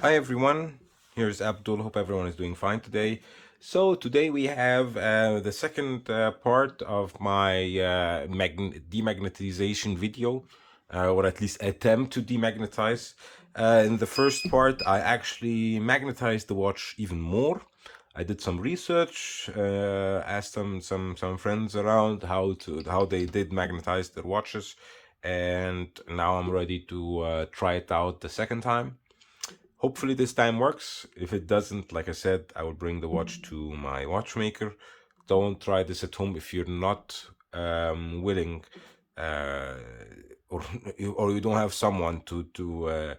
Hi everyone, here's Abdul. Hope everyone is doing fine today. So today we have the second part of my demagnetization video, or at least attempt to demagnetize. In the first part, I actually magnetized the watch even more. I did some research, asked some friends around how they did magnetize their watches, and now I'm ready to try it out the second time. Hopefully this time works. If it doesn't, like I said, I will bring the watch to my watchmaker. Don't try this at home if you're not willing, uh, or or you don't have someone to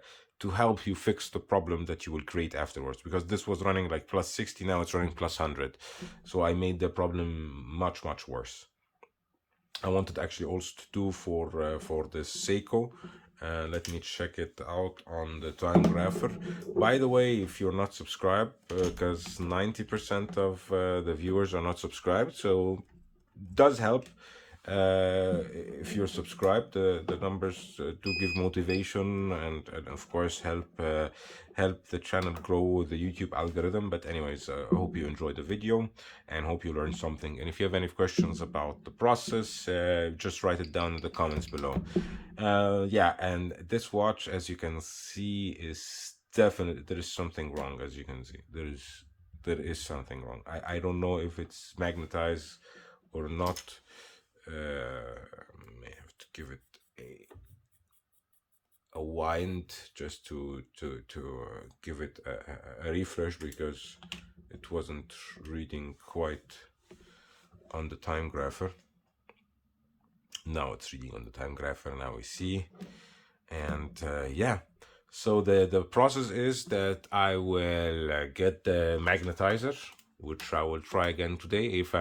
help you fix the problem that you will create afterwards. Because this was running like plus 60, now it's running plus 100, so I made the problem much worse. I wanted actually also to do for this Seiko. Let me check it out on the time grapher. By the way, if you're not subscribed, because 90% of the viewers are not subscribed, so does help. If you're subscribed, the numbers do give motivation and of course help the channel grow the YouTube algorithm. But anyways, I hope you enjoyed the video and hope you learned something. And if you have any questions about the process, just write it down in the comments below. Yeah, and this watch, as you can see, is definitely, there is something wrong. As you can see, there is something wrong. I don't know if it's magnetized or not. May have to give it a wind just to give it a refresh, because it wasn't reading quite on the time grapher. Now it's reading on the time grapher. Now we see. And yeah, so the process is that I will get the magnetizer, which I will try again today. If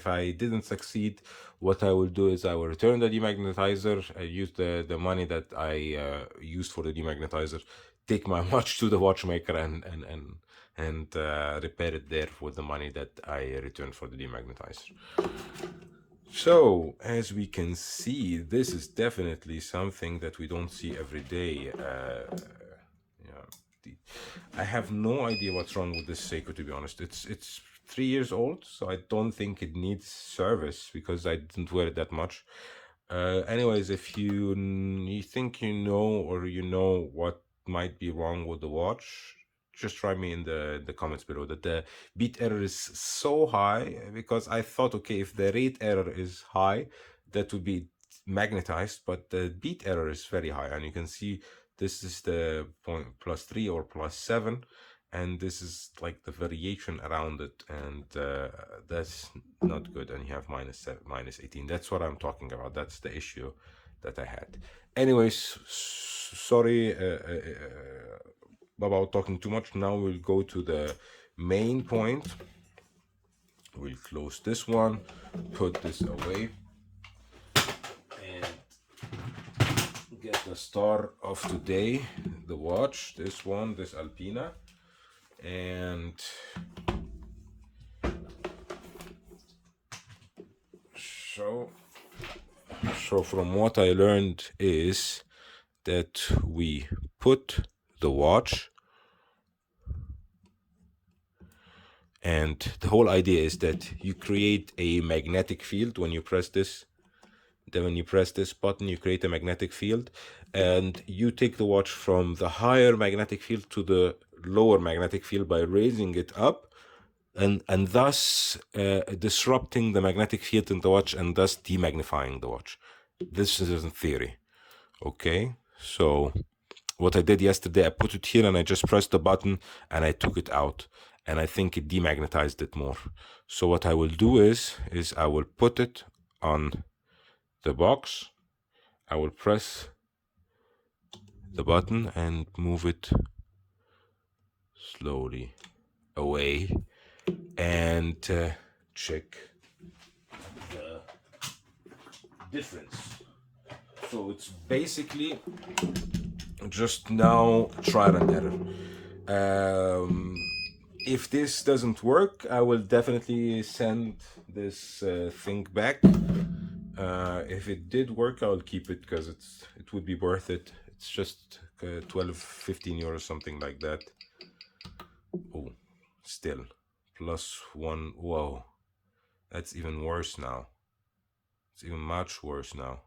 I didn't succeed, what I will do is I will return the demagnetizer. I use the money that I used for the demagnetizer, take my watch to the watchmaker and repair it there with the money that I returned for the demagnetizer. So, as we can see, this is definitely something that we don't see every day. Yeah, I have no idea what's wrong with this Seiko, to be honest. It's 3 years old, so I don't think it needs service because I didn't wear it that much. Anyways, if you think you know, or you know what might be wrong with the watch, just try me in the comments below. That the beat error is so high, because I thought, okay, if the rate error is high, that would be magnetized, but the beat error is very high, and you can see this is the point +3 or +7, and this is like the variation around it, and that's not good. And you have -7, -18. That's what I'm talking about. That's the issue that I had. Anyways, sorry about talking too much. Now we'll go to the main point. We'll close this one, put this away, and get the star of today, the watch, this one, this Alpina. And so from what I learned is that we put the watch, and the whole idea is that you create a magnetic field when you press this. Then when you press this button, you create a magnetic field, and you take the watch from the higher magnetic field to the lower magnetic field by raising it up, and thus disrupting the magnetic field in the watch, and thus demagnifying the watch. This is in theory. Okay, so what I did yesterday, I put it here and I just pressed the button and I took it out, and I think it demagnetized it more. So what I will do is I will put it on the box, I will press the button and move it slowly away, and check the difference. So it's basically just now trial and error. If this doesn't work, I will definitely send this thing back. If it did work, I'll keep it because it would be worth it. It's just 12, 15 euros, something like that. Oh, still +1. Whoa, that's even worse now. It's even much worse now.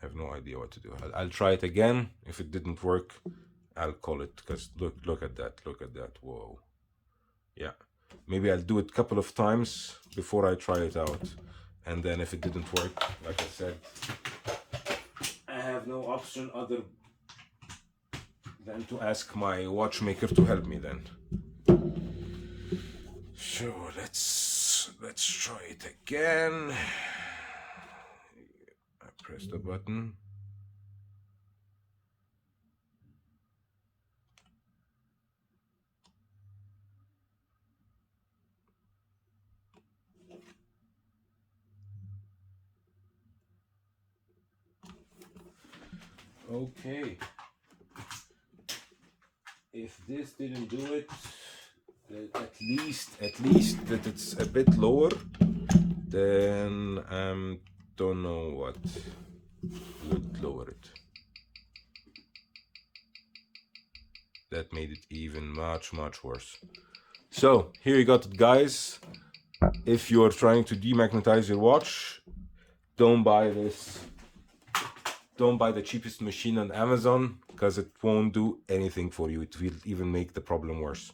Have no idea what to do. I'll try it again. If it didn't work, I'll call it, because look at that. Look at that. Whoa. Yeah. Maybe I'll do it a couple of times before I try it out. And then if it didn't work, like I said, I have no option other than to ask my watchmaker to help me then. So let's try it again. I press the button. Okay. If this didn't do it, at least that it's a bit lower, then don't know what would lower it. That made it even much worse. So here you got it, guys. If you're trying to demagnetize your watch, don't buy this. Don't buy the cheapest machine on Amazon, because it won't do anything for you. It will even make the problem worse.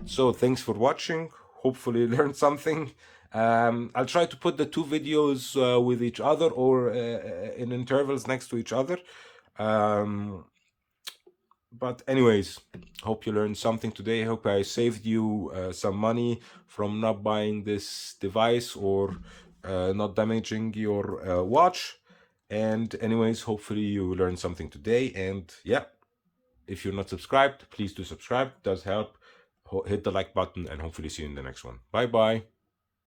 So thanks for watching. Hopefully you learned something. I'll try to put the two videos with each other, or in intervals next to each other. But anyways, hope you learned something today. Hope I saved you some money from not buying this device, or not damaging your watch. And anyways, hopefully you learned something today. And yeah, if you're not subscribed, please do subscribe. It does help. Hit the like button, and hopefully see you in the next one. Bye bye.